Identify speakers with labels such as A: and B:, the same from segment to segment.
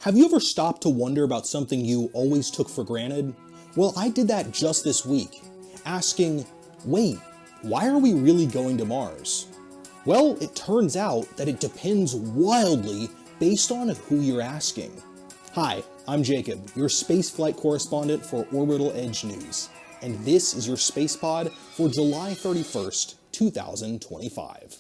A: Have you ever stopped to wonder about something you always took for granted? Well, I did that just this week, asking, wait, why are we really going to Mars? Well, it turns out that it depends wildly based on who you're asking. Hi, I'm Jacob, your spaceflight correspondent for Orbital Edge News, and this is your Space Pod for July 31st, 2025.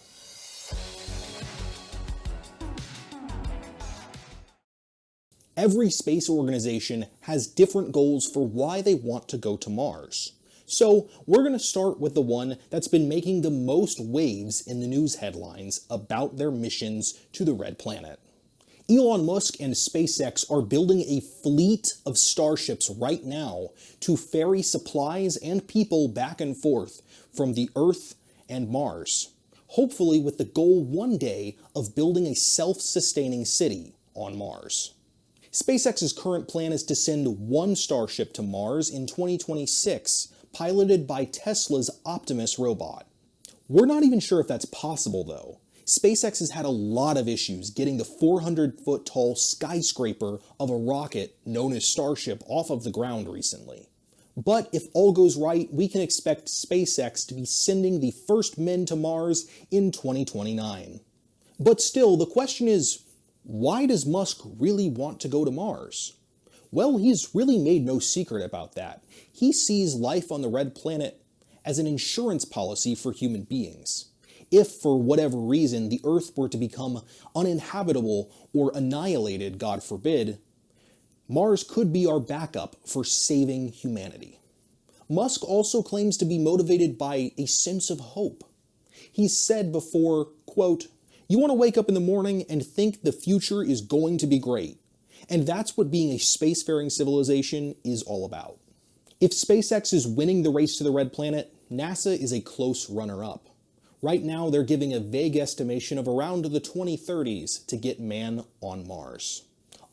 A: Every space organization has different goals for why they want to go to Mars. So we're going to start with the one that's been making the most waves in the news headlines about their missions to the Red Planet. Elon Musk and SpaceX are building a fleet of starships right now to ferry supplies and people back and forth from the Earth and Mars, hopefully with the goal one day of building a self-sustaining city on Mars. SpaceX's current plan is to send one Starship to Mars in 2026, piloted by Tesla's Optimus robot. We're not even sure if that's possible, though. SpaceX has had a lot of issues getting the 400-foot-tall skyscraper of a rocket known as Starship off of the ground recently. But if all goes right, we can expect SpaceX to be sending the first men to Mars in 2029. But still, the question is, why does Musk really want to go to Mars? Well, he's really made no secret about that. He sees life on the Red Planet as an insurance policy for human beings. If, for whatever reason, the Earth were to become uninhabitable or annihilated, God forbid, Mars could be our backup for saving humanity. Musk also claims to be motivated by a sense of hope. He's said before, quote, "You want to wake up in the morning and think the future is going to be great. And that's what being a spacefaring civilization is all about." If SpaceX is winning the race to the Red Planet, NASA is a close runner-up. Right now, they're giving a vague estimation of around the 2030s to get man on Mars.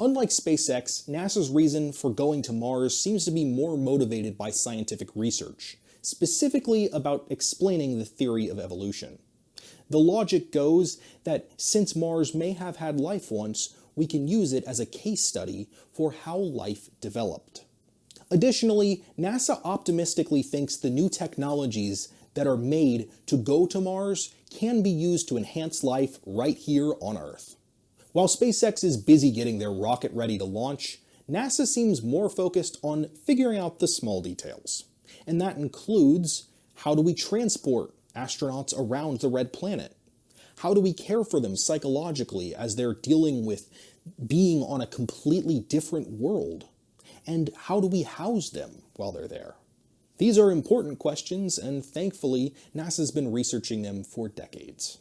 A: Unlike SpaceX, NASA's reason for going to Mars seems to be more motivated by scientific research, specifically about explaining the theory of evolution. The logic goes that since Mars may have had life once, we can use it as a case study for how life developed. Additionally, NASA optimistically thinks the new technologies that are made to go to Mars can be used to enhance life right here on Earth. While SpaceX is busy getting their rocket ready to launch, NASA seems more focused on figuring out the small details. And that includes, how do we transport astronauts around the Red Planet? How do we care for them psychologically as they're dealing with being on a completely different world? And how do we house them while they're there? These are important questions, and thankfully, NASA's been researching them for decades.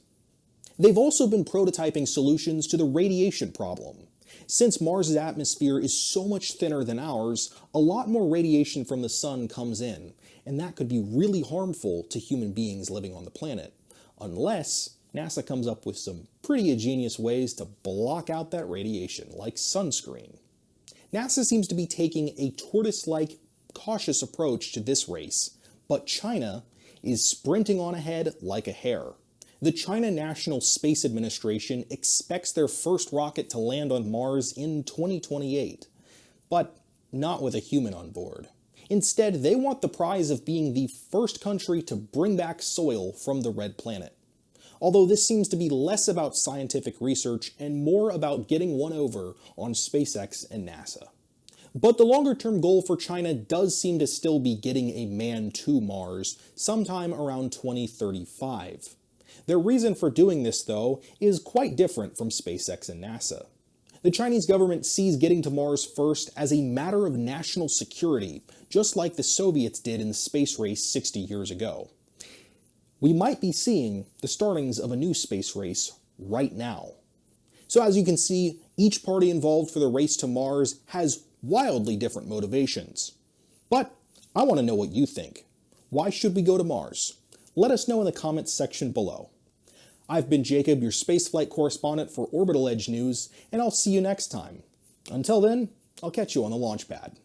A: They've also been prototyping solutions to the radiation problem. Since Mars's atmosphere is so much thinner than ours, a lot more radiation from the sun comes in, and that could be really harmful to human beings living on the planet, unless NASA comes up with some pretty ingenious ways to block out that radiation, like sunscreen. NASA seems to be taking a tortoise-like, cautious approach to this race, but China is sprinting on ahead like a hare. The China National Space Administration expects their first rocket to land on Mars in 2028, but not with a human on board. Instead, they want the prize of being the first country to bring back soil from the Red Planet. Although this seems to be less about scientific research and more about getting one over on SpaceX and NASA. But the longer-term goal for China does seem to still be getting a man to Mars sometime around 2035. Their reason for doing this, though, is quite different from SpaceX and NASA. The Chinese government sees getting to Mars first as a matter of national security, just like the Soviets did in the space race 60 years ago. We might be seeing the startings of a new space race right now. So as you can see, each party involved for the race to Mars has wildly different motivations. But I want to know what you think. Why should we go to Mars? Let us know in the comments section below. I've been Jacob, your spaceflight correspondent for Orbital Edge News, and I'll see you next time. Until then, I'll catch you on the launch pad.